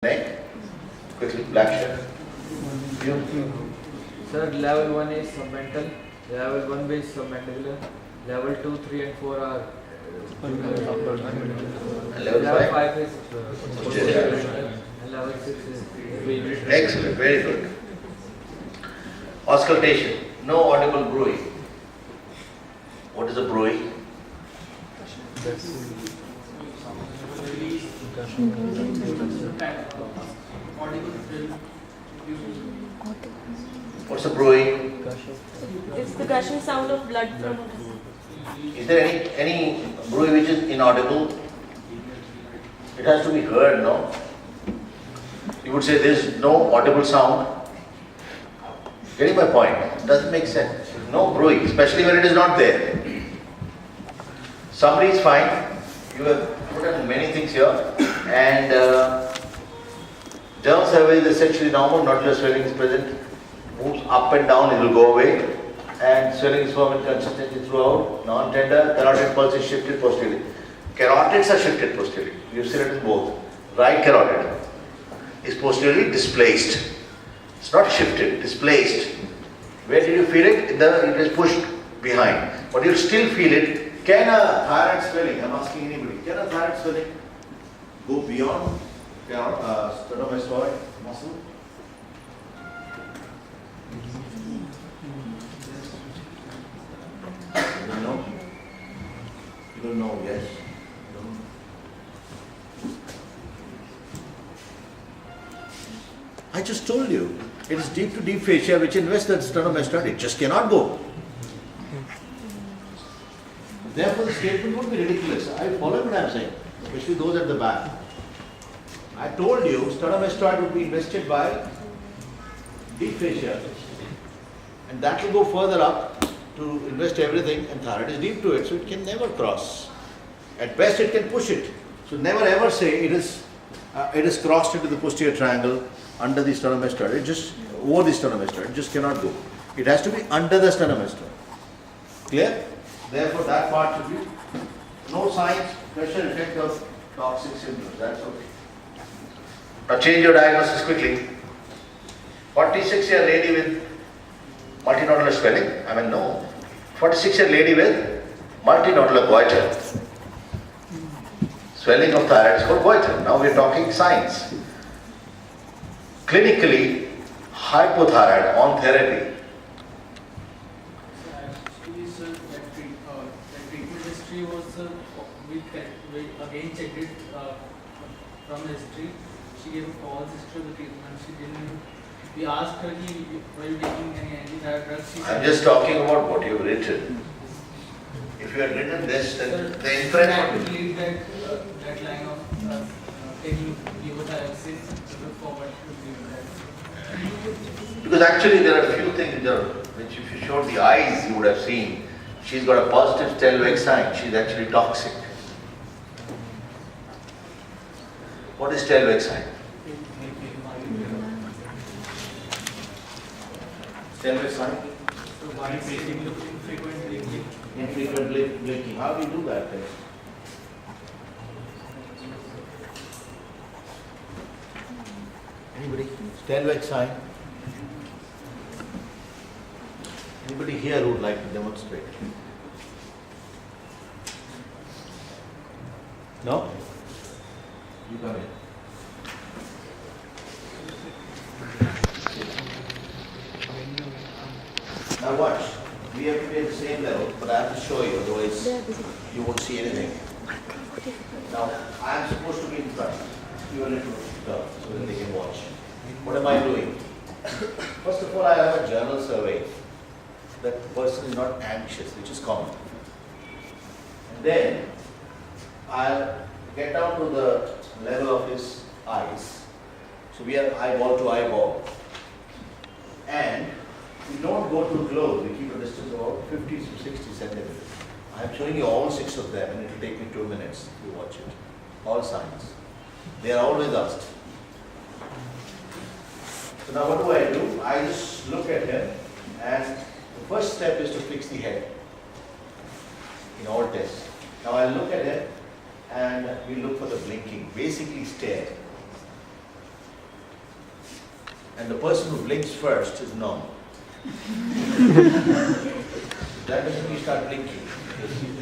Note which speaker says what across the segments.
Speaker 1: Neck, quickly, black shirt. You.
Speaker 2: Sir, level 1 is submental, level 1B is submandibular, level 2, 3 and 4 are
Speaker 1: And
Speaker 2: level
Speaker 1: level 5?
Speaker 2: 5 is
Speaker 1: Posterior.
Speaker 2: and level 6 is V.
Speaker 1: Excellent, very good. Auscultation, no audible bruit. What is a bruit? What's a bruit?
Speaker 3: It's the gushing sound of blood from.
Speaker 1: Is there any bruit which is inaudible? It has to be heard, no? You would say there is no audible sound. Getting my point? Doesn't make sense. No bruit, especially when it is not there. Summary is fine. You have put in many things here, and general survey is essentially normal. Nodular swelling is present, moves up and down, it will go away, and swelling is firm and consistent throughout. Non-tender, carotid pulse is shifted posteriorly. Carotids are shifted posteriorly. You have seen it in both. Right carotid is posteriorly displaced. It's not shifted, displaced. Where did you feel it? It is pushed behind, but you'll still feel it. Can a thyroid swelling, I'm asking anybody, can a thyroid swelling go beyond sternomastoid muscle? You don't know? You don't know, yes? I just told you, it is deep to deep fascia which invests the sternomastoid. It just cannot go. Therefore, the statement would be ridiculous. I follow what I am saying, especially those at the back. I told you sternomastoid would be invested by deep fascia, and that will go further up to invest everything, and thyroid is deep to it, so it can never cross. At best, it can push it. So never ever say it is crossed into the posterior triangle under the sternomastoid. It just over the sternomastoid. It just cannot go. It has to be under the sternomastoid. Clear? Therefore, that part should be no signs, pressure effect of toxic symptoms. That's okay. Now change your diagnosis quickly. 46-year lady with multinodular swelling. I mean, no. 46-year lady with multinodular goiter. Swelling of thyroid is called goiter. Now we are talking signs. Clinically, hypothyroid on therapy.
Speaker 4: Again checked it from the history. She gave a false history of the treatment. She didn't. We asked her, were you taking any anti-thyroid drugs?
Speaker 1: I'm just talking about what you've written. If you had written this, then the inference
Speaker 4: I
Speaker 1: would be.
Speaker 4: believe that line of taking levothyroxine look forward to that.
Speaker 1: Because actually there are a few things which if you showed the eyes you would have seen. She's got a positive Stelvec sign. She's actually toxic. What is Stelvec sign? Stelvec sign? Infrequent blinking. How do you do that test? Anybody? Stelvec sign? Anybody here who would like to demonstrate? No? You come in. Now watch. We have to be at the same level, but I have to show you, otherwise you won't see anything. Now, I am supposed to be in front. You are in front, so that they can watch. What am I doing? First of all, I have a journal survey. That person is not anxious, which is common. And then, I'll get down to the level of his eyes. So we are eyeball to eyeball. And we don't go too close. We keep a distance of about 50 to 60 centimeters. I'm showing you all 6 of them, and it will take me 2 minutes to watch it. All signs. They are always asked. So now what do? I just look at him, and the first step is to fix the head in all tests. Now I'll look at him and we look for the blinking, basically stare. and the person who blinks first is normal. That doesn't mean you start blinking.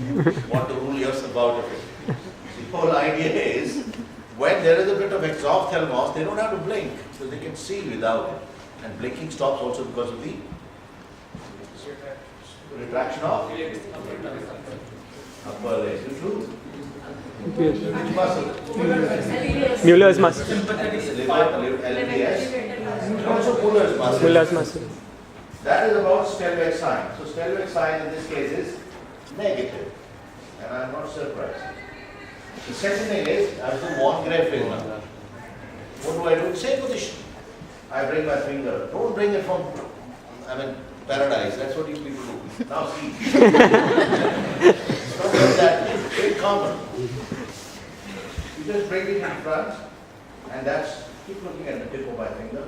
Speaker 1: You want to rule yourself out of it. The whole idea is, when there is a bit of exophthalmos, they don't have to blink, so they can see without it. And blinking stops also because of the retraction of upper legs. You true? Which muscle?
Speaker 5: Mueller's muscle.
Speaker 1: LBS. And also Muller's muscle.
Speaker 5: Mueller's muscle.
Speaker 1: That is about Stellweg sign. So Stellweg sign in this case is negative. And I am not surprised. The second thing is, I have to warn graph now. What do? Same position. I bring my finger. Don't bring it from, paradise. That's what you people do. Now see. It's not like that. It's very common. You just bring it in front, and that's, keep looking at the tip of my finger.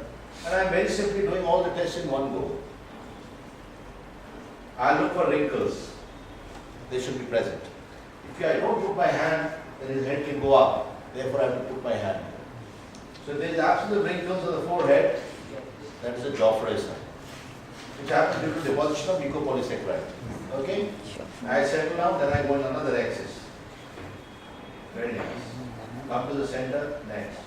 Speaker 1: And I'm very simply doing all the tests in one go. I look for wrinkles. They should be present. If I don't put my hand, then his head can go up. Therefore, I have to put my hand. So there is absolute wrinkles on the forehead. That is a Joffre sign, which happens due to deposition of mucopolysaccharide. Okay? I settle down, then I go on another axis. Very nice. Come to the center, next.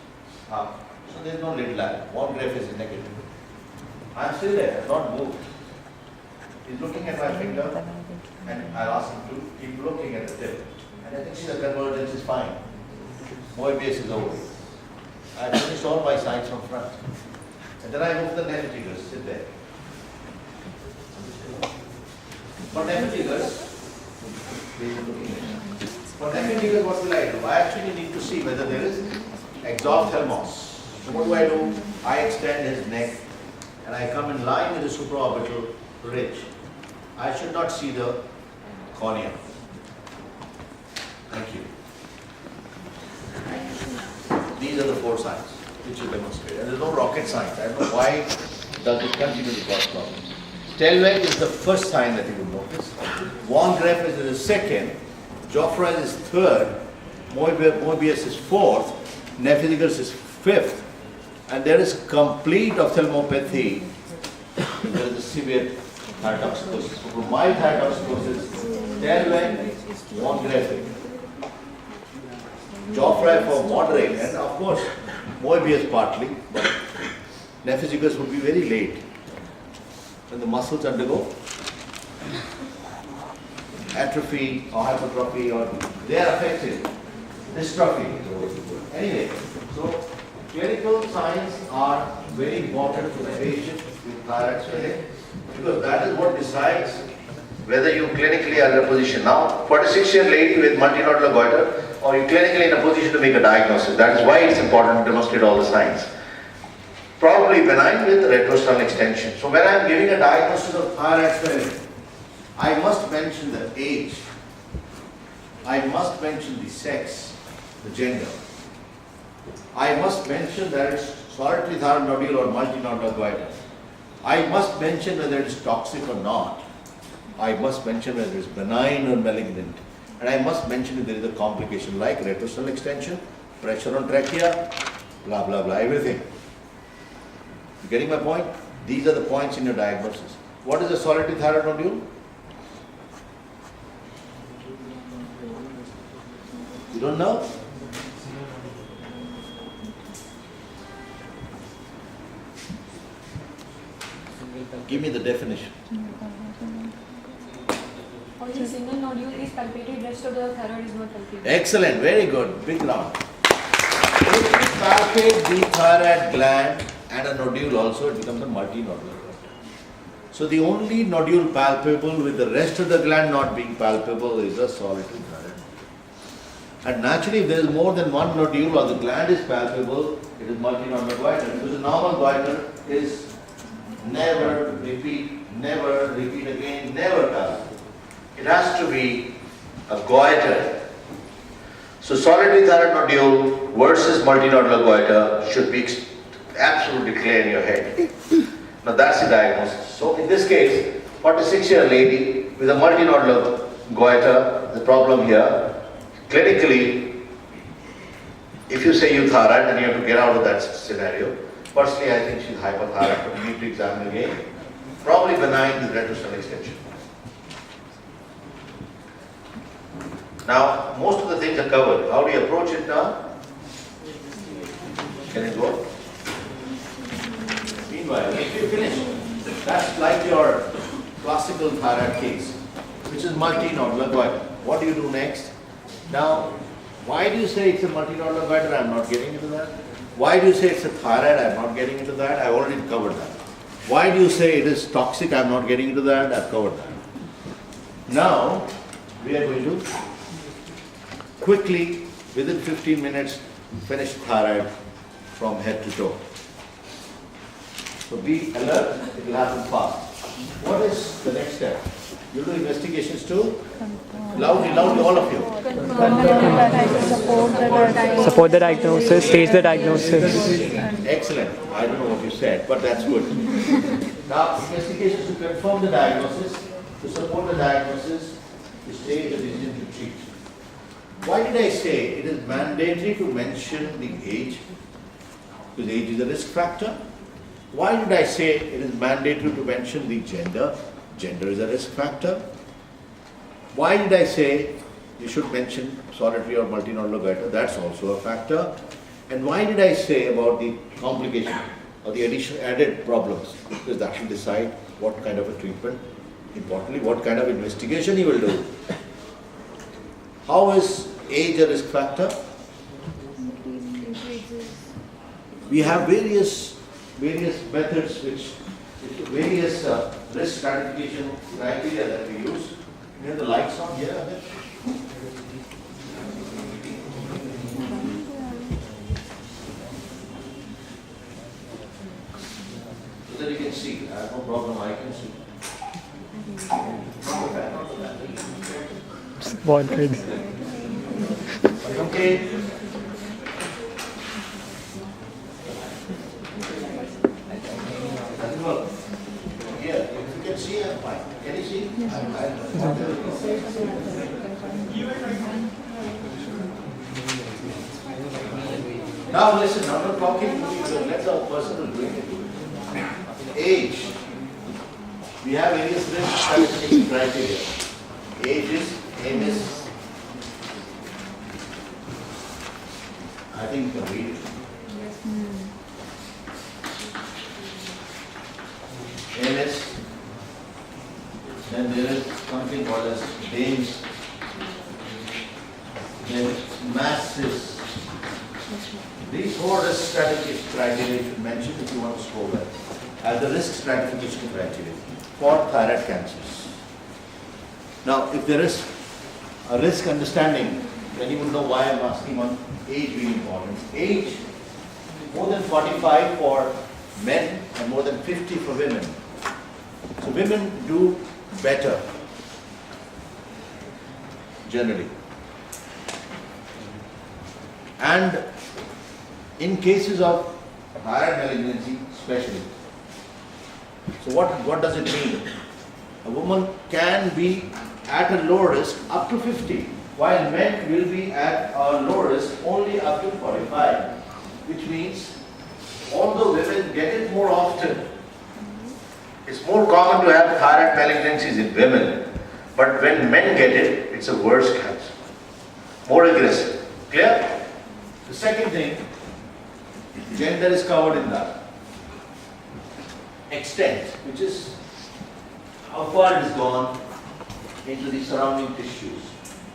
Speaker 1: Up. So there is no lid line. One graph is negative. I am still there, I have not moved. He's looking at my finger, and I'll ask him to keep looking at the tip. And I can see the convergence is fine. Moebius is over. I finished all my signs from front. And then I move the nephritigus, sit there. For nephritigus, what will I do? I actually need to see whether there is exophthalmos. So what do? I extend his neck and I come in line with the supraorbital ridge. I should not see the cornea. Thank you. These are the 4 signs which you demonstrate. And there is no rocket science. I don't know why does it continue to cause problems. Stellweg is the first sign that you will notice. Von Graff is the second. Joffre is third. Moebius is fourth. Nephritigus is fifth. And there is complete ophthalmopathy. There is a severe thyrotoxicosis. So from mild thyrotoxicosis, Stellweg, Von Graff. Joffre for moderate, and of course Moebius partly, but nephritigus would be very late when the muscles undergo atrophy or hypertrophy, or they are affected, dystrophy. Anyway, so clinical signs are very important for the patient with thyroid swelling, because that is what decides whether you clinically are in a position. Now, 46-year lady with multinodular goiter, or you clinically in a position to make a diagnosis. That is why it's important to demonstrate all the signs. Probably benign with retrosternal extension. So when I am giving a diagnosis of thyroid swelling, I must mention the age, I must mention the sex, the gender. I must mention that it's solitary thyroid nodule or multinodular goiter. I must mention whether it is toxic or not. I must mention whether it is benign or malignant. And I must mention if there is a complication like retrosternal extension, pressure on trachea, blah, blah, blah, everything. You getting my point? These are the points in your diagnosis. What is a solitary thyroid nodule? You don't know? Give me the definition.
Speaker 3: Only single nodule is palpated, rest of the thyroid is not palpated.
Speaker 1: Excellent, very good. Big round. If you palpate the thyroid gland and a nodule also, it becomes a multinodular goiter. So the only nodule palpable with the rest of the gland not being palpable is a solitary thyroid. And naturally, if there is more than one nodule or the gland is palpable, it is multinodular goiter. Because the normal goiter is never repeat again, never palpable. It has to be a goiter. So solitary thyroid nodule versus multinodular goiter should be absolutely clear in your head. Now that's the diagnosis. So in this case, 46-year lady with a multinodular goiter, the problem here, clinically, if you say euthyroid, then you have to get out of that scenario. Firstly, I think she's hypothyroid, but we need to examine again. Probably benign with retrosternal extension. Now, most of the things are covered. How do you approach it now? Can it go? Meanwhile, if you finish, that's like your classical thyroid case, which is multinodular goiter. What do you do next? Now, why do you say it's a multinodular goiter? I'm not getting into that. Why do you say it's a thyroid? I'm not getting into that. I already covered that. Why do you say it is toxic? I'm not getting into that. I've covered that. Now, we are going to quickly, within 15 minutes, finish thyroid from head to toe. So be alert, it will happen fast. What is the next step? You do investigations too? Loudly, all of you.
Speaker 5: Support the diagnosis, stage the diagnosis.
Speaker 1: Excellent. I don't know what you said, but that's good. Now, investigations to confirm the diagnosis, to support the diagnosis, to stage the decision to treat. Why did I say it is mandatory to mention the age? Because age is a risk factor. Why did I say it is mandatory to mention the gender? Gender is a risk factor. Why did I say you should mention solitary or multinodular goiter? That's also a factor. And why did I say about the complication or the added problems? Because that will decide what kind of a treatment, importantly, what kind of investigation you will do. How is age a risk factor? We have various methods various risk stratification criteria that we use. You have the lights on here, Amit? So that you can see. I have no problem, I can see.
Speaker 5: Wanted.
Speaker 1: Okay. Well, here, if you can see, I'm fine. Can you see? Now listen, I'm not talking to you, so let the person who is doing it do it. Age. We have various risk stratification criteria. Ages, ages. I think you can read it. MS, then there is something called as DAMES, then masses. These four risk stratification criteria you should mention if you want to score well as the risk stratification criteria for thyroid cancers. Now, if there is a risk understanding, then you will know why I'm asking on age being important. Age, more than 45 for men and more than 50 for women. So women do better, generally. And in cases of thyroid malignancy, especially. So what does it mean? A woman can be at a low risk up to 50, while men will be at a low risk only up to 45, which means although women get it more often, it's more common to have thyroid malignancies in women, but when men get it, it's a worse cancer, more aggressive. Clear? The second thing, gender is covered in that. Extent, which is how far it has gone into the surrounding tissues.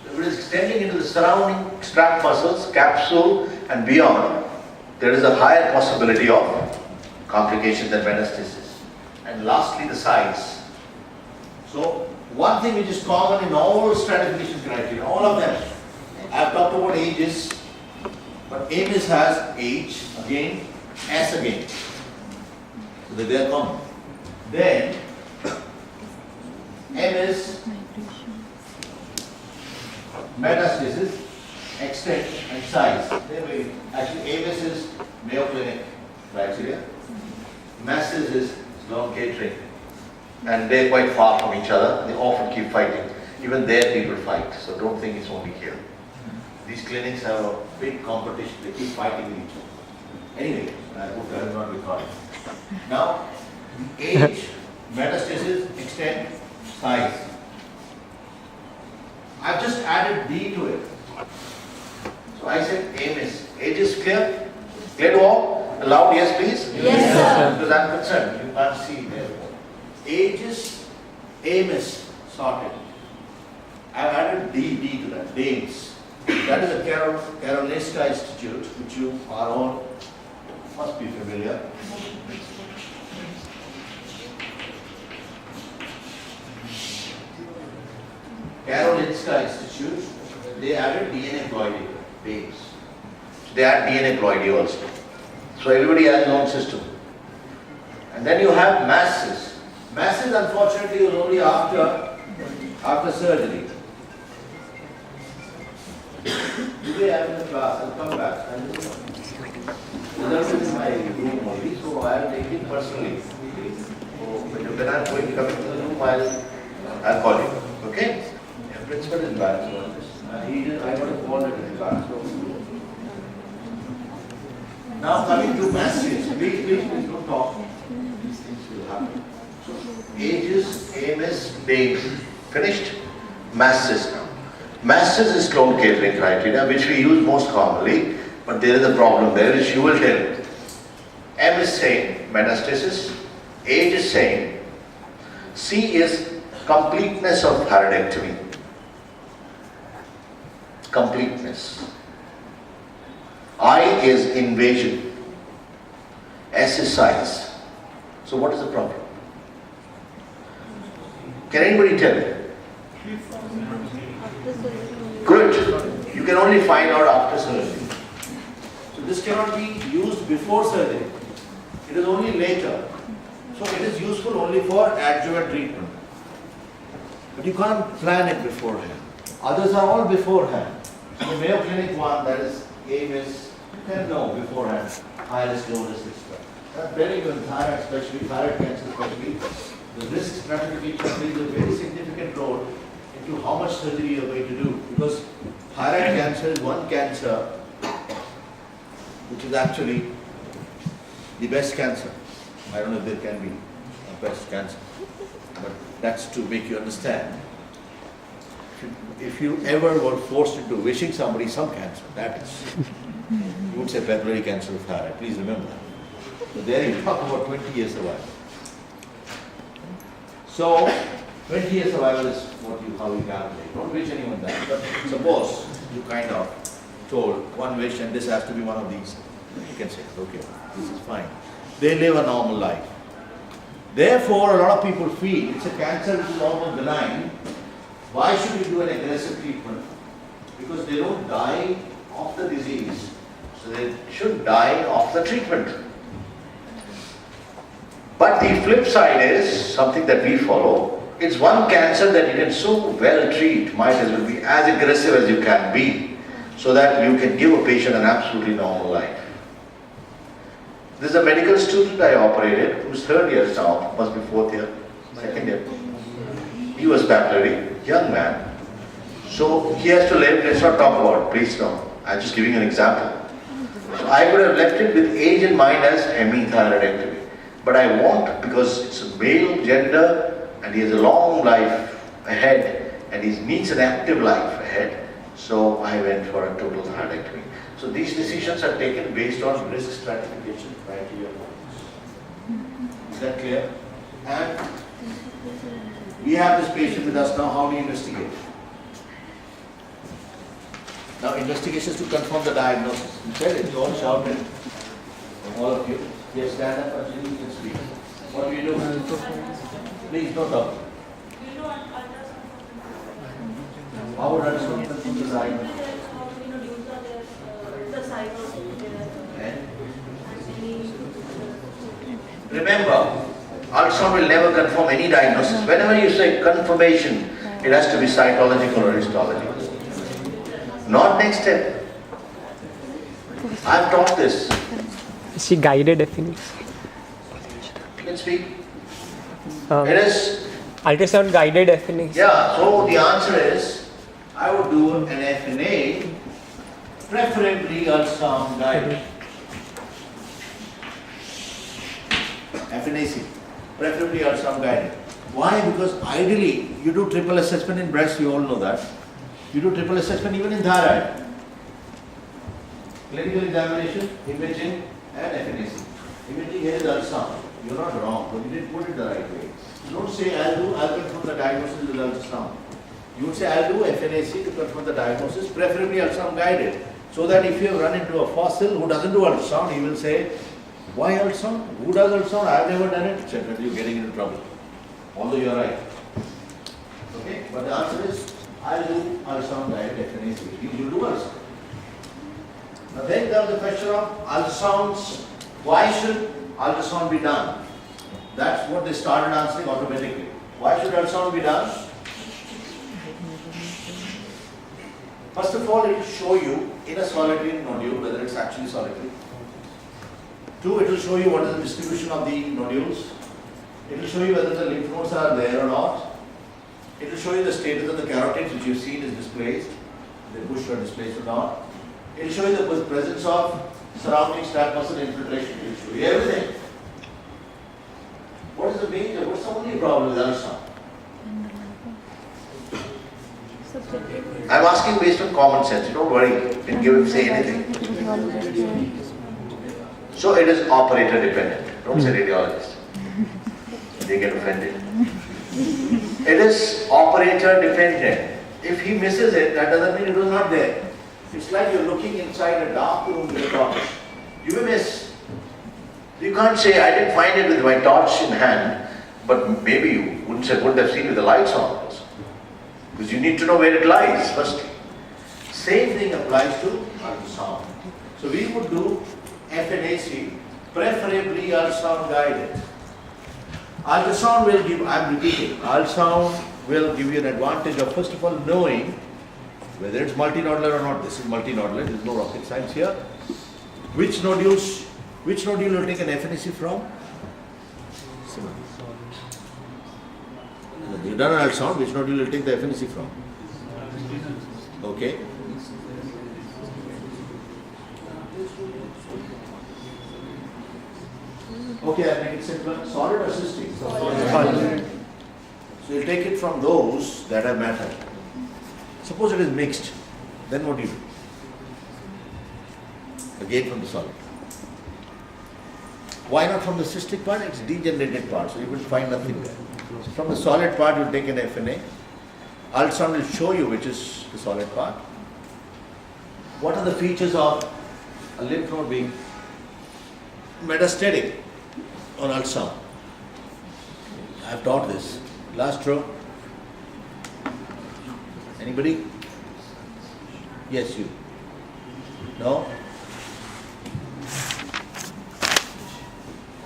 Speaker 1: So if it is extending into the surrounding strap muscles, capsule and beyond, there is a higher possibility of complications and metastasis. And lastly, the size. So one thing which is common in all stratification criteria, all of them, I have talked about ages, but AMIS has age again, S again. So they are common. Then MS, metastasis, extent and size. Actually AMS is Mayo Clinic criteria. Masses is Sloan Catering. And they're quite far from each other. They often keep fighting. Even there people fight. So don't think it's only here. These clinics have a big competition. They keep fighting with each other. Anyway, I hope that is not recorded. Now, age, metastasis, extent, size. I've just added D to it. So I said AMIS. Age is clear? Clear to all? Loud, yes please?
Speaker 3: Yes, sir.
Speaker 1: Because I'm concerned, you can't see there. Age is AMIS sorted. I've added D to that, DAMES. That is a Karolinska Institute, which you are all must be familiar. Karolinska Institute, they added DNA ploidy, DAMES. They add DNA ploidy also. So everybody has their own system. And then you have masses. Masses unfortunately is only after surgery. Today I am in the class, I'll come back. Results in my room only, so I'll take it personally. So when I'm going to come into the room, I'll call you. Okay? The principal is back. So I got a call in the class. So. Now coming to masses, please don't talk. These things will happen. So ages, AMS, days. Finished? Masses now. Masses is clone catering criteria, which we use most commonly, but there is a problem there, which you will tell. M is same, metastasis. Age is same. C is completeness of thyroidectomy. Completeness. I is invasion. S is size. So what is the problem? Can anybody tell me? Good. You can only find out after surgery. So this cannot be used before surgery. It is only later. So it is useful only for adjuvant treatment. But you can't plan it beforehand. Others are all beforehand. The Mayo Clinic one, that is AMIS, you can know beforehand. High risk, low risk, etc. That's very good. Thyroid, especially thyroid cancer, especially the risk stratification plays a very significant role into how much surgery you are going to do. Because thyroid cancer is one cancer which is actually the best cancer. I don't know if there can be a best cancer, but that's to make you understand. If you ever were forced into wishing somebody some cancer, that is, you would say pulmonary cancer of thyroid. Please remember that. So there you talk about 20 years survival. So 20 years survival is how you calculate. Don't wish anyone that. But suppose you kind of told one wish and this has to be one of these. You can say, okay, this is fine. They live a normal life. Therefore, a lot of people feel it's a cancer which is almost benign. Why should we do an aggressive treatment? Because they don't die of the disease. So they should die of the treatment. But the flip side is something that we follow. It's one cancer that you can so well treat, might as well be as aggressive as you can be, so that you can give a patient an absolutely normal life. This is a medical student I operated, who's third year now, must be fourth year, second year. He was papillary, young man. So he has to live, let's not talk about it, please no. I'm just giving an example. So I could have left it with age in mind as ME thyroidectomy. But I won't, because it's a male gender and he has a long life ahead and he needs an active life ahead. So I went for a total thyroidectomy. So these decisions are taken based on risk stratification criteria. Is that clear? And we have this patient with us now. How do you investigate? Now investigations to confirm the diagnosis. You said it, you all shouted. All of you. Yes, stand up until you can speak. What do you do? Please don't talk. How would ultrasound confirm the diagnosis? Remember, ultrasound will never confirm any diagnosis. Whenever you say confirmation, it has to be cytological or histological. Not next step. I've taught this.
Speaker 5: She guided definitely.
Speaker 1: You can speak. It is
Speaker 5: Ultrasound guided definition.
Speaker 1: Yeah, so the answer is, I would do an FNA, preferably ultrasound guided. FNAC, preferably ultrasound guided. Why? Because ideally, you do triple assessment in breast, you all know that. You do triple assessment even in thyroid. Clinical examination, imaging, and FNAC. Imaging here is ultrasound. You're not wrong, but you didn't put it the right way. You don't say, I'll confirm the diagnosis with ultrasound. You would say, I'll do FNAC to confirm the diagnosis, preferably ultrasound guided. So that if you have run into a fossil who doesn't do ultrasound, he will say, why ultrasound? Who does ultrasound? I've never done it, etc. You're getting into trouble. Although you're right. Okay? But the answer is, I'll do ultrasound guided FNAC. You do ultrasound. Now then comes the question of ultrasounds. Why should ultrasound be done? That's what they started answering automatically. Why should ultrasound be done? First of all, it will show you in a solitary nodule whether it's actually solitary. Two, it will show you what is the distribution of the nodules. It will show you whether the lymph nodes are there or not. It will show you the status of the carotids which you've seen is displaced, they pushed or displaced or not. It will show you the presence of surrounding stab muscle infiltration. It will show you everything. What is the major, what's the only problem with ultrasound? I'm asking based on common sense, don't worry, you can say anything. So it is operator dependent, don't say radiologist. They get offended. It is operator dependent. If he misses it, that doesn't mean it was not there. It's like you're looking inside a dark room with a torch. You may miss. You can't say, I didn't find it with my torch in hand, but maybe you wouldn't have seen with the lights on. Because you need to know where it lies, firstly. Same thing applies to ultrasound. So we would do FNAC, preferably ultrasound guided. Ultrasound will give, I'm repeating, ultrasound will give you an advantage of first of all knowing whether it's multinodular or not. This is multinodular, there is no rocket science here. Which nodule will take an FNAC from? You've done an ultrasound, which nodule will take the FNAC from? Okay. Okay, I'll make it simpler. Solid or cystic? Solid. So you'll take it from those that have matter. Suppose it is mixed, then what do you do? Again from the solid. Why not from the cystic part? It's degenerated part, so you will find nothing there. So from the solid part, you take an FNA. Ultrasound will show you which is the solid part. What are the features of a lymph node being metastatic on ultrasound? I have taught this. Last row. Anybody? Yes, you. No?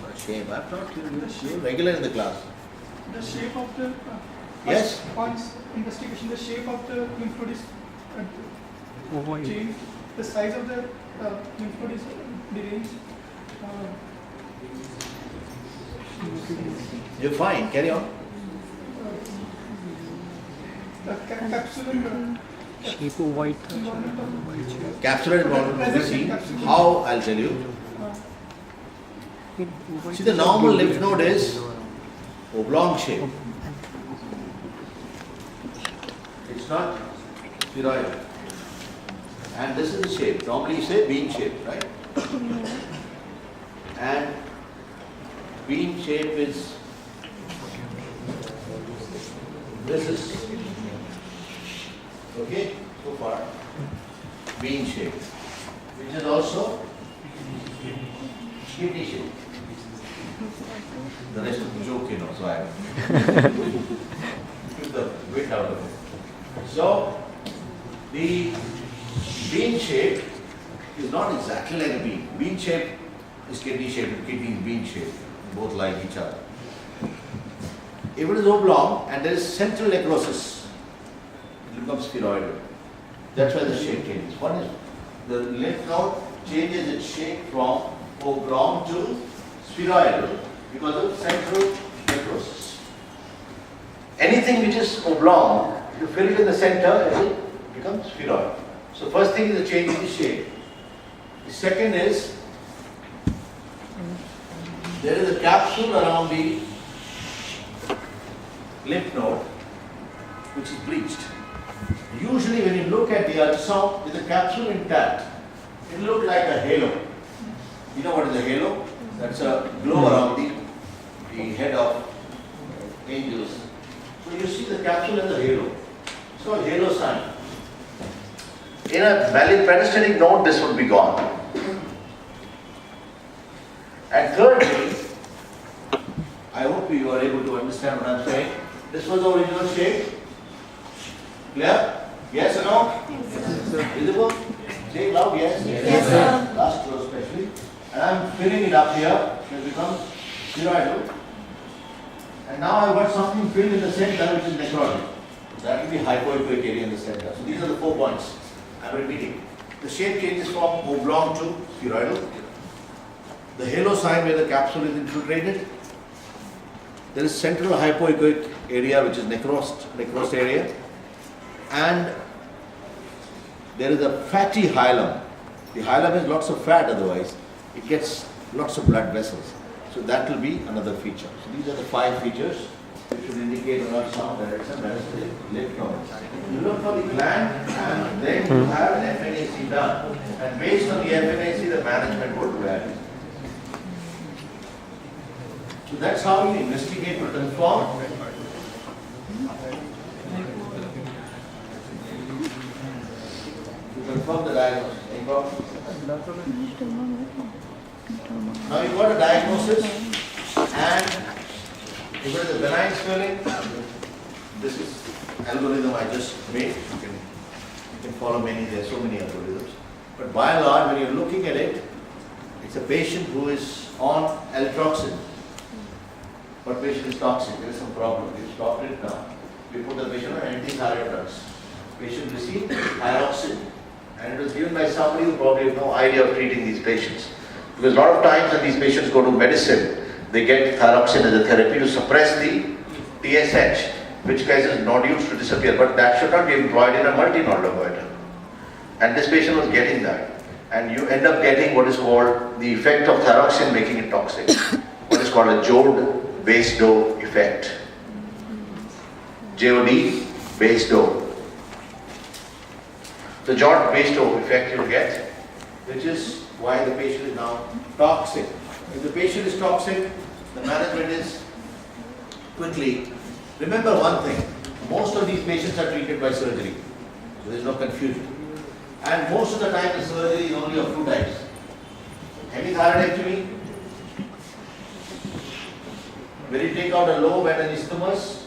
Speaker 1: What a shame. I have taught you regular in the class.
Speaker 6: The shape of the
Speaker 1: Yes.
Speaker 6: Once investigation, the shape of the lymph node is changed. The size of the lymph node is deranged.
Speaker 1: You're fine. Carry on.
Speaker 6: The capsular
Speaker 5: Shape of white.
Speaker 1: Capsular involvement will be seen. How? I'll tell you. See, the normal lymph node is oblong shape. It's not spheroid. And this is the shape. Normally you say bean shape, right? And bean shape is, this is, okay, so far, bean shape, which is also kidney shape. The rest of the joke, you know, so I took the weight out of it. So, the bean shape is not exactly like a bean. Bean shape is kidney shape and kidney is bean shape. Both like each other. If it is oblong and there is central necrosis, it becomes spheroidal. That's why the shape changes. One is the lymph node changes its shape from oblong to spheroidal because of central necrosis. Anything which is oblong, if you fill it in the center, it will become spheroid. So first thing is the change in the shape. The second is there is a capsule around the lymph node which is breached. Usually when you look at the ultrasound with the capsule intact, it looks like a halo. You know what is a halo? That's a glow around the head of angels. So you see the capsule as a halo. It's called halo sign. In a valid metastatic node, this would be gone. And thirdly, I hope you are able to understand what I'm saying. This was the original shape. Clear? Yes or no?
Speaker 3: Yes, sir.
Speaker 1: Visible? Say loud, yes?
Speaker 3: Yes, sir.
Speaker 1: Last row especially. And I'm filling it up here. It has become thyroid. And now I've got something filled in the center which is necrotic. That will be hypoechoic area in the center. So these are the 4 points. I'm repeating. The shape changes from oblong to spheroidal. The halo sign where the capsule is infiltrated. There is central hypoechoic area which is necrosed area. And there is a fatty hilum. The hilum has lots of fat, otherwise it gets lots of blood vessels. So that will be another feature. So these are the 5 features which should indicate on ultrasound direction that is the lymph node. You look for the gland and then you have an FNAC done. And based on the FNAC, the management would vary. So that's how you investigate to confirm. To confirm the diagnosis. Any problem? Now you got a diagnosis and if it is a benign swelling, this is algorithm I just made. You can follow many, there are so many algorithms. But by and large, when you're looking at it, it's a patient who is on allotroxin. But patient is toxic, there is some problem. We've stopped it now. We put the patient on anti-thyroid drugs. Patient received thyroxin. And it was given by somebody who probably have no idea of treating these patients. Because a lot of times when these patients go to medicine, they get thyroxin as a therapy to suppress the TSH, which causes nodules to disappear. But that should not be employed in a multinodular goiter. And this patient was getting that. And you end up getting what is called the effect of thyroxin making it toxic. What is called a Jod-Basedow effect. JOD, Basedow. The Jod-Basedow effect you get, which is why the patient is now toxic. If the patient is toxic, the management is quickly. Remember one thing, most of these patients are treated by surgery. So there is no confusion. And most of the time the surgery is only of 2 types. Hemithyroidectomy, where you take out a lobe and an isthmus,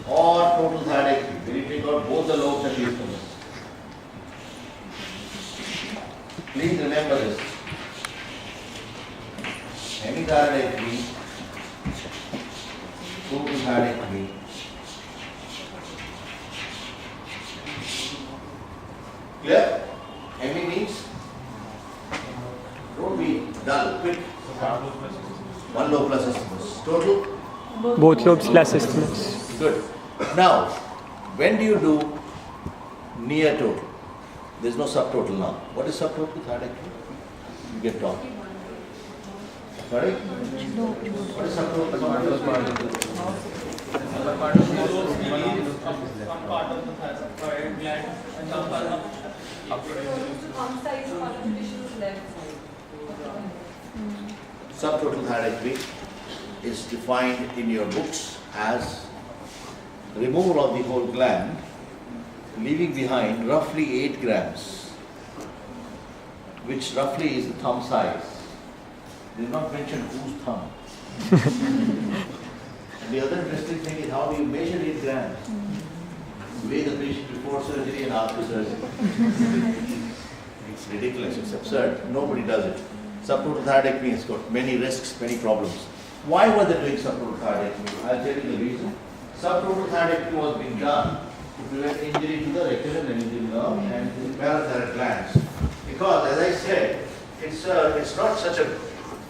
Speaker 1: or total thyroidectomy, where you take out both the lobes and the isthmus. Please remember this. Hemithyroidectomy, total thyroidectomy. Clear? Hemi means don't be dull, quick. One lobe plus isthmus. Total?
Speaker 5: Both lobes plus isthmus.
Speaker 1: Good. Now, when do you do near total? There is no subtotal now. What is subtotal thyroidectomy? You get taught. Sorry? What is subtotal?
Speaker 4: Some part of the thyroid gland and some part of
Speaker 1: Subtotal thyroidectomy is defined in your books as removal of the whole gland, leaving behind roughly 8 grams, which roughly is the thumb size. They did not mention whose thumb. And the other interesting thing is how do you measure 8 grams? Weigh the patient before surgery and after surgery. It's ridiculous, it's absurd. Nobody does it. Subtotal thyroidectomy has got many risks, many problems. Why were they doing subtotal thyroidectomy? I'll tell you the reason. Subtotal thyroidectomy was being done to prevent injury to the rectal and meningeal nerve and the parathyroid glands. Because, as I said, it's not such a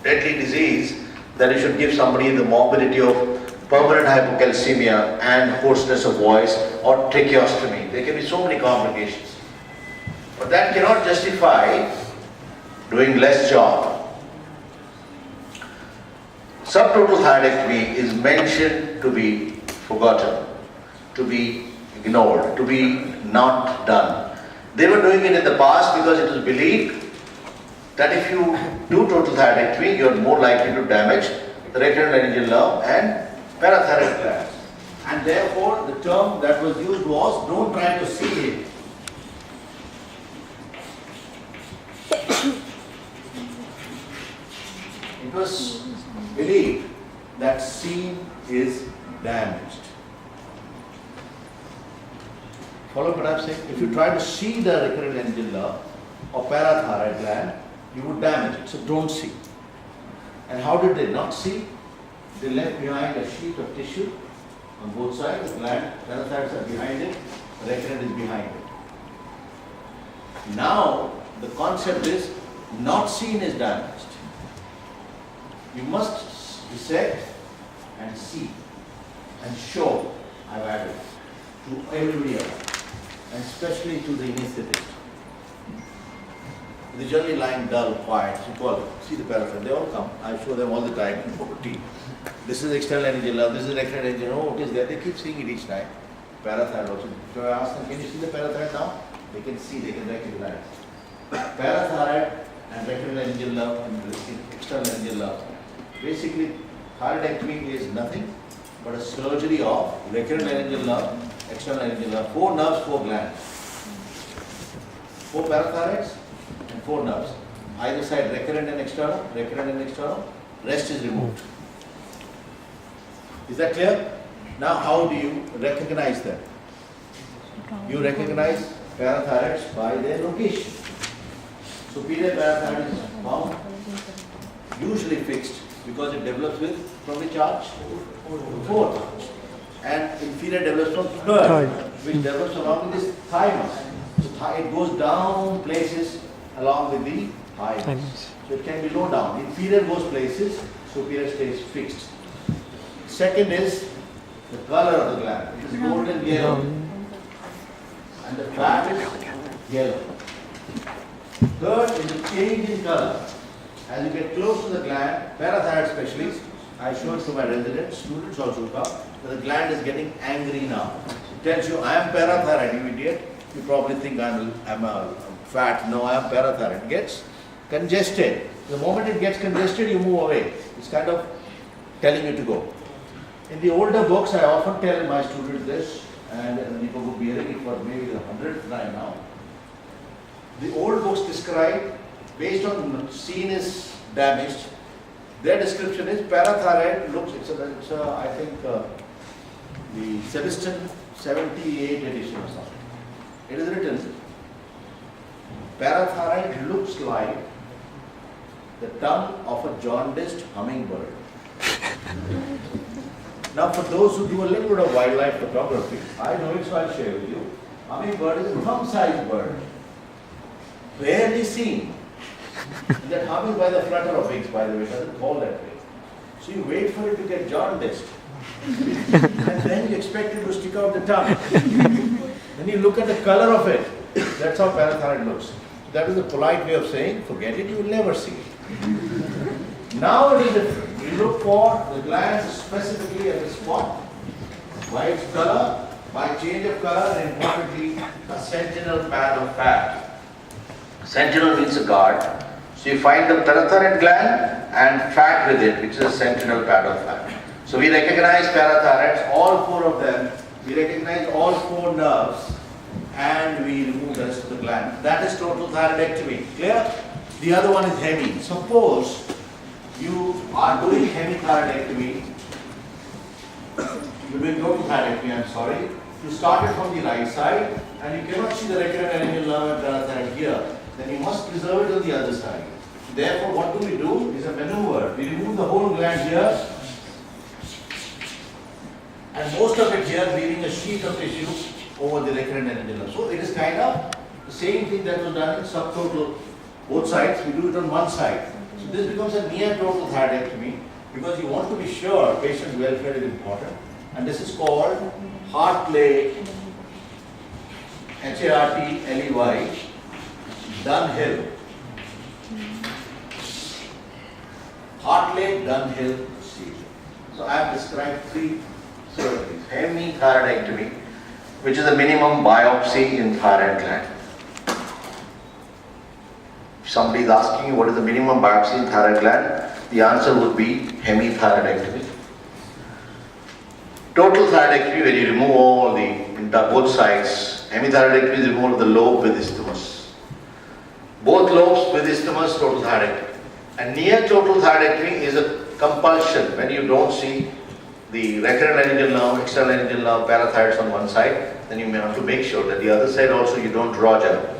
Speaker 1: deadly disease that you should give somebody the morbidity of permanent hypocalcemia and hoarseness of voice or tracheostomy. There can be so many complications. But that cannot justify doing less job. subtotal thyroidectomy is mentioned to be forgotten, to be ignored, to be not done. They were doing it in the past because it was believed that if you do total thyroidectomy, you are more likely to damage the recurrent nerve and parathyroid glands. And therefore, the term that was used was, don't try to see it. It was believed that seen is damaged. Follow what I'm saying? If you try to see the recurrent angina or parathyroid gland, you would damage it. So don't see. And how did they not see? They left behind a sheet of tissue on both sides. The gland, parathyroids are behind it, the recurrent is behind it. Now, the concept is not seen is damaged. You must dissect and see and show I've added to everybody else, and especially to the anesthetist. They're generally lying dull, quiet, so call them. See the parathyroid, they all come. I show them all the time in OT. This is external angina, this is recurrent angina, oh, it is there. They keep seeing it each time. Parathyroid also. So I ask them, can you see the parathyroid now? They can see, they can recognize. Parathyroid and recurrent angina and external angina. Basically, thyroidectomy is nothing but a surgery of recurrent angina, external angina, 4 nerves, 4 glands. 4 parathyroids and 4 nerves. Either side recurrent and external, rest is removed. Is that clear? Now how do you recognize them? You recognize parathyroids by their location. Superior parathyroid is found, usually fixed, because it develops with, from which arch? 4th arch. And inferior develops from 3rd, which develops along with this thymus. So it goes down places along with the thymus. So it can be low down. Inferior goes places, superior stays fixed. Second is the color of the gland. It is golden yellow. And the fat is yellow. Third is the change in color. As you get close to the gland, parathyroid specialists, I showed to my residents, students also come, that the gland is getting angry now. It tells you, I am parathyroid, you idiot. You probably think I'm fat. No, I am parathyroid. It gets congested. The moment it gets congested, you move away. It's kind of telling you to go. In the older books, I often tell my students this, and people will be hearing it for maybe the 100th time now. The old books describe, based on seen is damaged, their description is parathyroid looks, I think the Celestin 78 edition or something. It is written, parathyroid looks like the tongue of a jaundiced hummingbird. Now for those who do a little bit of wildlife photography, I know it, so I'll share with you. Hummingbird is a thumb-sized bird, rarely seen. And that humming by the flutter of wings, by the way, doesn't fall that way. So you wait for it to get jaundiced. And then you expect it to stick out the tongue. Then you look at the color of it. That's how parathyroid looks. That is a polite way of saying, forget it, you will never see it. Now it is different. We look for the glands specifically at the spot, by its color, by change of color, and importantly, a sentinel pad of fat. Sentinel means a guard. So you find the parathyroid gland and fat with it, which is a sentinel pad of fat. So we recognize parathyroids, all 4 of them. We recognize all 4 nerves, and we remove the rest of the gland. That is total thyroidectomy. Clear? The other one is hemi. Suppose you are doing hemithyroidectomy, you're doing total thyroidectomy, I'm sorry. You started from the right side and you cannot see the recurrent angina nerve and parathyroid here. Then you must preserve it on the other side. Therefore, what do? Is a maneuver. We remove the whole gland here and most of it here, leaving a sheet of tissue over the recurrent angina. So it is kind of the same thing that was done in subtotal. Both sides, we do it on one side. So this becomes a near total thyroidectomy because you want to be sure patient welfare is important. And this is called Hartley, Hartley, Dunhill. Hartley Dunhill procedure. So I have described 3 surgeries. Hemithyroidectomy, which is the minimum biopsy in thyroid gland. If somebody is asking you what is the minimum biopsy in thyroid gland, the answer would be hemithyroidectomy. Total thyroidectomy, where you remove all both sides. Hemithyroidectomy is removal of the lobe with isthmus. Both lobes with isthmus, total thyroidectomy. And near total thyroidectomy is a compulsion when you don't see the recurrent laryngeal nerve, external laryngeal nerve, parathyroids on one side, then you may have to make sure that the other side also you don't Roger.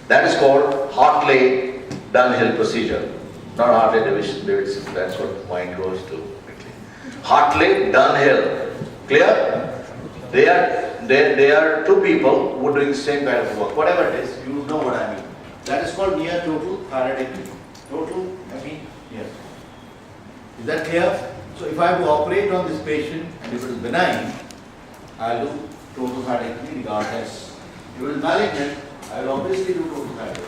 Speaker 1: That is called Hartley-Dunhill procedure, not Hartley-Davidson. That's what mind goes to. Hartley-Dunhill, clear? They are 2 people who are doing the same kind of work. Whatever it is, you know what I mean. That is called near total thyroidectomy. Total, I mean, yes. Is that clear? So if I have to operate on this patient and if it is benign, I will do total thyroidectomy regardless. If it is malignant, I will obviously do total thyroidectomy.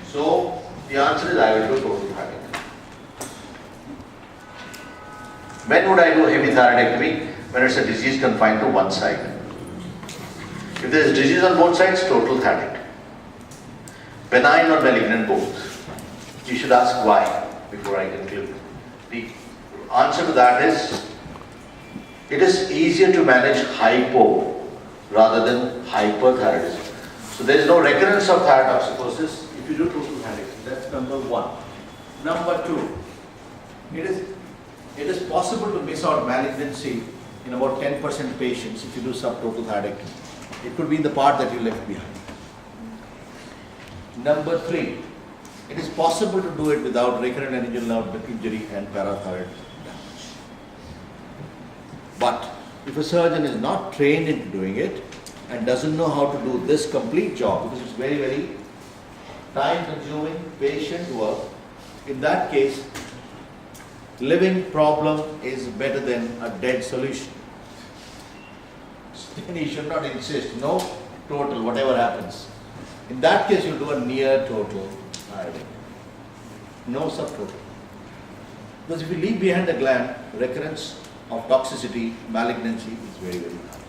Speaker 1: So the answer is I will do total thyroidectomy. When would I do hemithyroidectomy? When it's a disease confined to one side. If there is disease on both sides, total thyroidectomy. Benign or malignant both. You should ask why before I conclude. The answer to that is, it is easier to manage hypo rather than hyperthyroidism. So there is no recurrence of thyrotoxicosis if you do total thyroidectomy. That's number 1. Number 2, it is possible to miss out malignancy in about 10% patients if you do subtotal thyroidectomy. It could be in the part that you left behind. Number 3, it is possible to do it without recurrent laryngeal nerve injury and parathyroid damage. But if a surgeon is not trained into doing it and doesn't know how to do this complete job, because it's very, very time-consuming, patient work, in that case, living problem is better than a dead solution. Then you should not insist, no total, whatever happens. In that case, you do a near total thyroidectomy, no subtotal. Because if you leave behind the gland, recurrence of toxicity, malignancy is very, very high.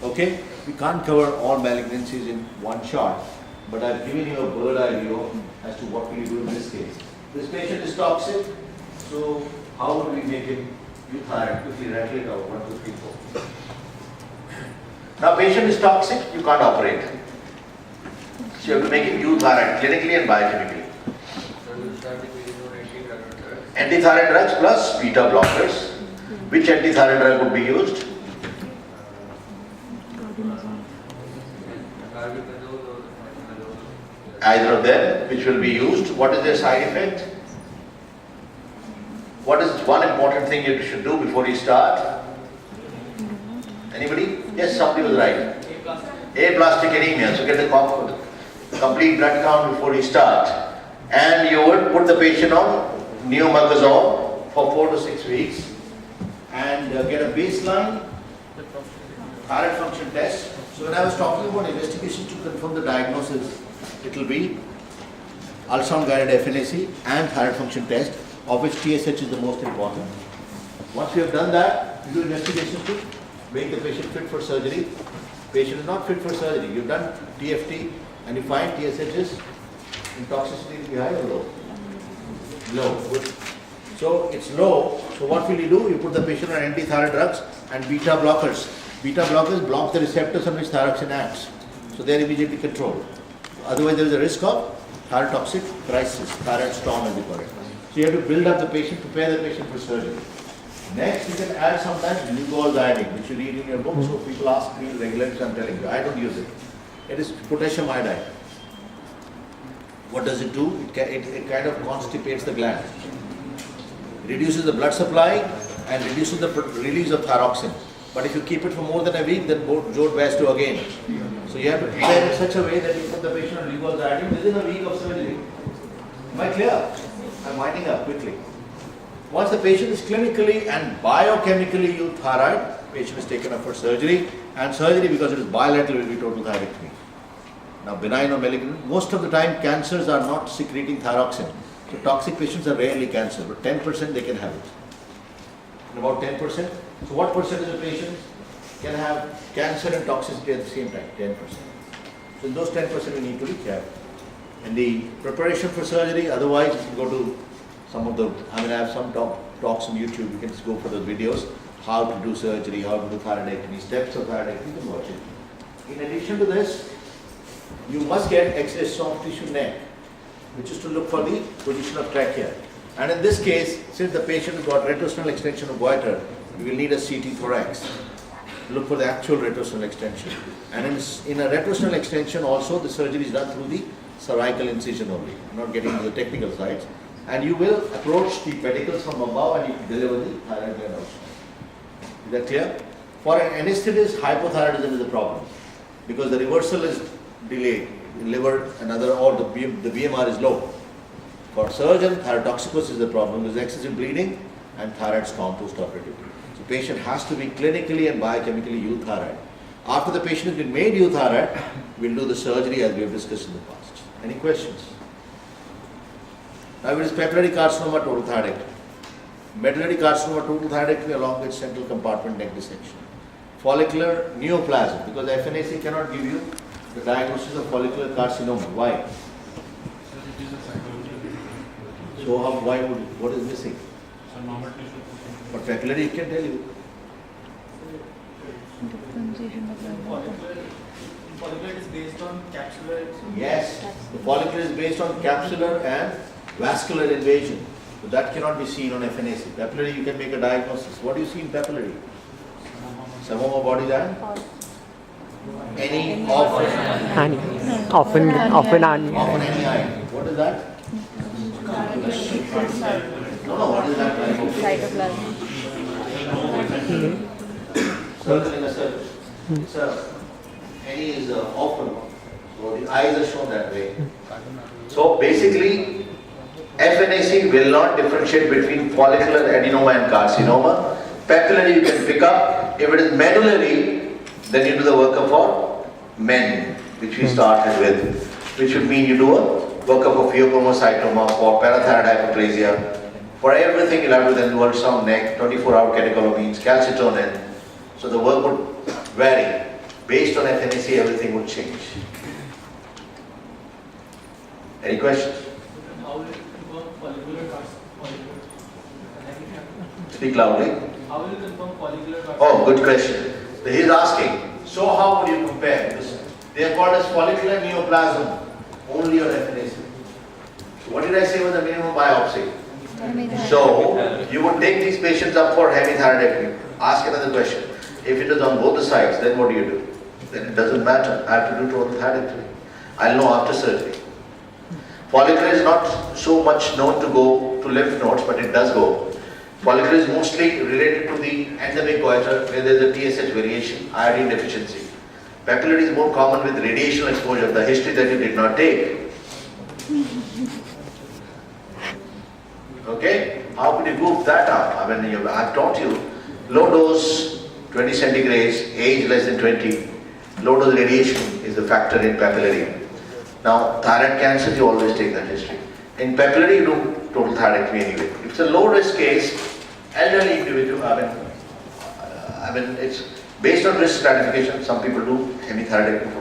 Speaker 1: Okay, we can't cover all malignancies in one shot, but I've given you a bird eye view as to what we do in this case. This patient is toxic, so how would we make him euthyroid? Quickly rattle it out, 1, 2, 3, 4. Now patient is toxic, you can't operate. So you have to make him euthyroid clinically and biochemically.
Speaker 2: So you start with anti-thyroid drugs.
Speaker 1: Anti-thyroid drugs plus beta blockers. Which anti-thyroid drug would be used? Either of them, which will be used. What is their side effect? What is one important thing you should do before you start? Anybody? Yes, somebody was right. Aplastic anemia. So get the complete blood count before you start. And you would put the patient on neomycosome for 4 to 6 weeks and get a baseline thyroid function test. So when I was talking about investigation to confirm the diagnosis, it will be ultrasound guided FNAC and thyroid function test, of which TSH is the most important. Once we have done that, we do investigation to make the patient fit for surgery. Patient is not fit for surgery. You've done TFT and you find TSH is in toxicity is high or low? Low. Good. So it's low. So what will you do? You put the patient on anti-thyroid drugs and beta blockers. Beta blockers block the receptors on which thyroxine acts. So they are immediately controlled. Otherwise there is a risk of thyrotoxic crisis, thyroid storm as they call it. So you have to build up the patient, prepare the patient for surgery. Next, you can add sometimes glucose iodine, which you read in your book. So people ask me regularly, so I'm telling you, I don't use it. It is potassium iodide. What does it do? It kind of constipates the gland. Reduces the blood supply and reduces the release of thyroxine. But if you keep it for more than a week, then Jod has to again. So you have to prepare it in such a way that you put the patient on glucose iodine within a week of surgery. Am I clear? I'm winding up quickly. Once the patient is clinically and biochemically euthyroid, patient is taken up for surgery, and surgery, because it is bilateral, will be total thyroidectomy. Now benign or malignant, most of the time cancers are not secreting thyroxine. So toxic patients are rarely cancer, but 10% they can have it. And about 10%. So what percentage of patients can have cancer and toxicity at the same time? 10%. So in those 10% we need to be careful. And the preparation for surgery, otherwise you can go to some of the, I have some talks on YouTube, you can just go for the videos, how to do surgery, how to do thyroidectomy, steps of thyroidectomy, you can watch it. In addition to this, you must get X-ray soft tissue neck, which is to look for the position of trachea. And in this case, since the patient has got retrosternal extension of goiter, you will need a CT thorax. Look for the actual retrosternal extension. And in a retrosternal extension also, the surgery is done through the cervical incision only. I'm not getting into the technical sides. And you will approach the pedicles from above and you deliver the thyroid gland also. Is that clear? For an anesthetist, hypothyroidism is a problem because the reversal is delayed. The liver, another, or the BMR is low. For surgeon, thyrotoxicosis is the problem. There's excessive bleeding and thyroid storm post-operatively. So patient has to be clinically and biochemically euthyroid. After the patient has been made euthyroid, we'll do the surgery as we have discussed in the past. Any questions? Now, it is papillary carcinoma, total thyroidectomy. Medullary carcinoma, total thyroidectomy along with central compartment neck dissection. Follicular neoplasm, because FNAC cannot give you the diagnosis of follicular carcinoma. Why? So what is missing? But papillary it can tell you.
Speaker 4: Follicular is based on capsular.
Speaker 1: Yes, the follicular is based on capsular and vascular invasion. So that cannot be seen on FNAC. Papillary you can make a diagnosis. What do you see in papillary? Samoma body and any often
Speaker 5: Often
Speaker 1: often any eye. What is that? No, what is that?
Speaker 3: Cytoplasm.
Speaker 1: Circle in a circle. It's any is often. So the eyes are shown that way. So basically, FNAC will not differentiate between follicular adenoma and carcinoma. Papillary you can pick up. If it is medullary, then you do the workup for men, which we started with, which would mean you do a workup of pheochromocytoma for parathyroid hyperplasia. For everything, you'll have to then do ultrasound neck, 24-hour catecholamines, calcitonin. So the work would vary. Based on FNAC, everything would change. Any questions?
Speaker 4: How will it confirm follicular carcinoma?
Speaker 1: Speak loudly.
Speaker 4: How will it confirm follicular carcinoma?
Speaker 1: Oh, good question. So he is asking, so how would you compare? Because they are called as follicular neoplasm only on FNAC. So what did I say was the minimum biopsy? So you would take these patients up for hemithyroidectomy. Ask another question. If it is on both the sides, then what do? Then it doesn't matter. I have to do total thyroidectomy. I'll know after surgery. Follicular is not so much known to go to lymph nodes, but it does go. Follicular is mostly related to the endemic goiter where there is a TSH variation, iodine deficiency. Papillary is more common with radiation exposure, the history that you did not take. Okay? How could you goof that up? I've taught you low dose 20 centigrades, age less than 20. Low dose radiation is the factor in papillary. Now, thyroid cancer, you always take that history. In papillary, you do total thyroidectomy anyway. If it's a low risk case, elderly individual, it's based on risk stratification. Some people do hemithyroidectomy.